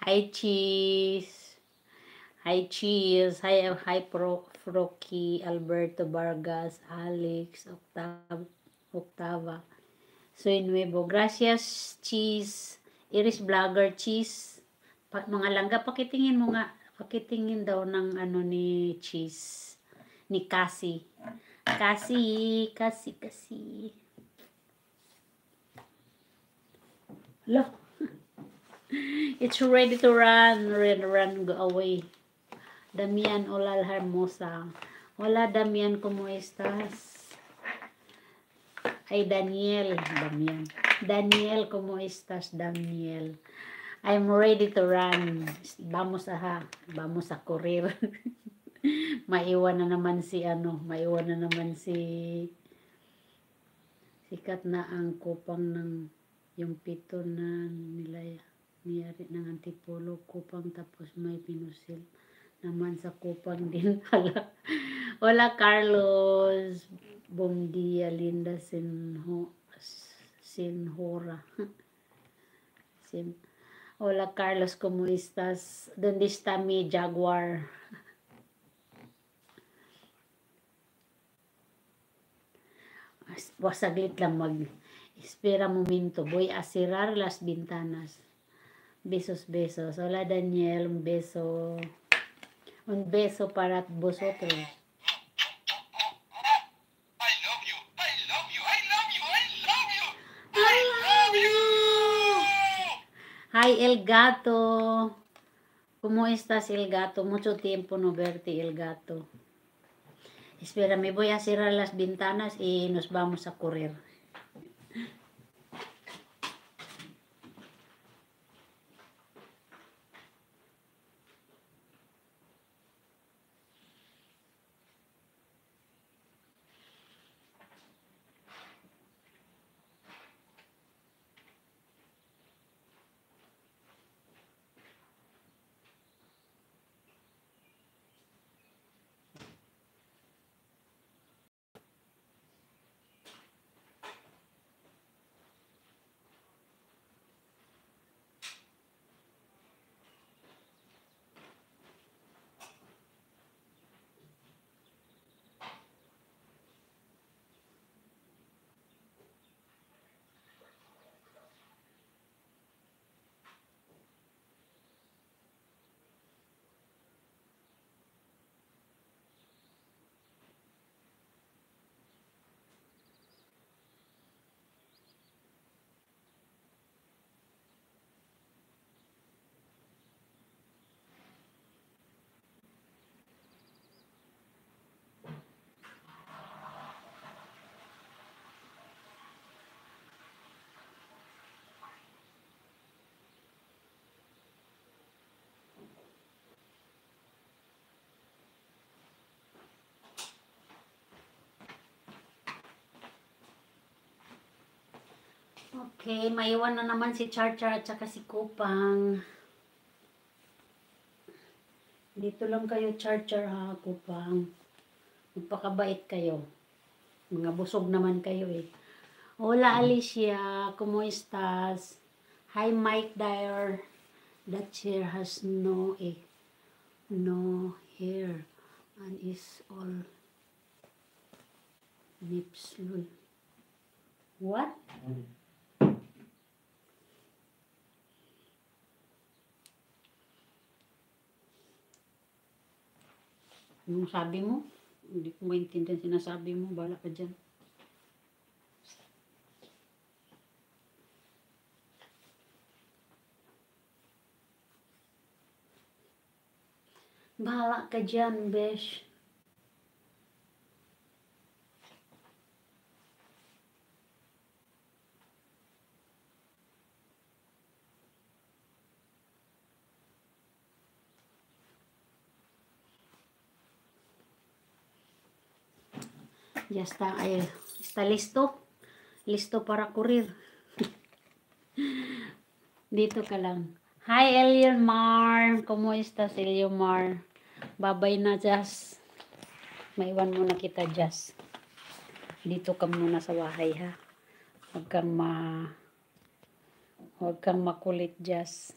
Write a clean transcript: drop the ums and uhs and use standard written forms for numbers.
Hi, Cheese. Hi, Cheese. Hi, Frocky, Alberto Vargas, Alex, Octava. Soy Nuevo. Gracias, Cheese. Iris Vlogger, Cheese. Mga langga, pakitingin mo nga. Pakitingin daw ng ano ni Cheese. Ni Cassie. Cassie. Look. It's ready to run. Run, go away. Damian, hola hermosa. Hola Damian, ¿cómo estás? Ay, Daniel. Daniel, ¿cómo estás, Daniel? I'm ready to run. Vamos a correr. Maiwan na naman si sikat na ang kupang ng yung pito na niyari ng antipolo kupang tapos may pinusil naman sa kupang din. Hola Carlos. Bom dia, Linda Sinhora. Hola Carlos, ¿cómo estás? ¿Dónde está mi Jaguar? Saglit lang espera momento. Voy a cerrar las ventanas. Besos. Hola Daniel, un beso. Un beso para vosotros. Hi El Gato. ¿Cómo estás El Gato? Mucho tiempo no verte El Gato. Espera, me voy a cerrar las ventanas y nos vamos a correr. Okay, maiwan na naman si Char at saka si Kupang. Dito lang kayo Char ha, Kupang. Magpakabait kayo. Mga busog naman kayo eh. Hola Alicia, ¿cómo estás? Hi Mike Dyer. That chair has no hair and is all nips. What? Yung sabi mo? Hindi ko maintindihan sinasabi mo. Bala ka dyan. Bahala ka dyan, besh. Ya está, está listo. Listo para correr. Dito ka lang. Hi, Eliomar. ¿Cómo estás, Eliomar? Babay na, Jazz. Maiwan muna kita, Jazz. Dito ka muna sa bahay, ha? Huwag kang makulit, Jazz.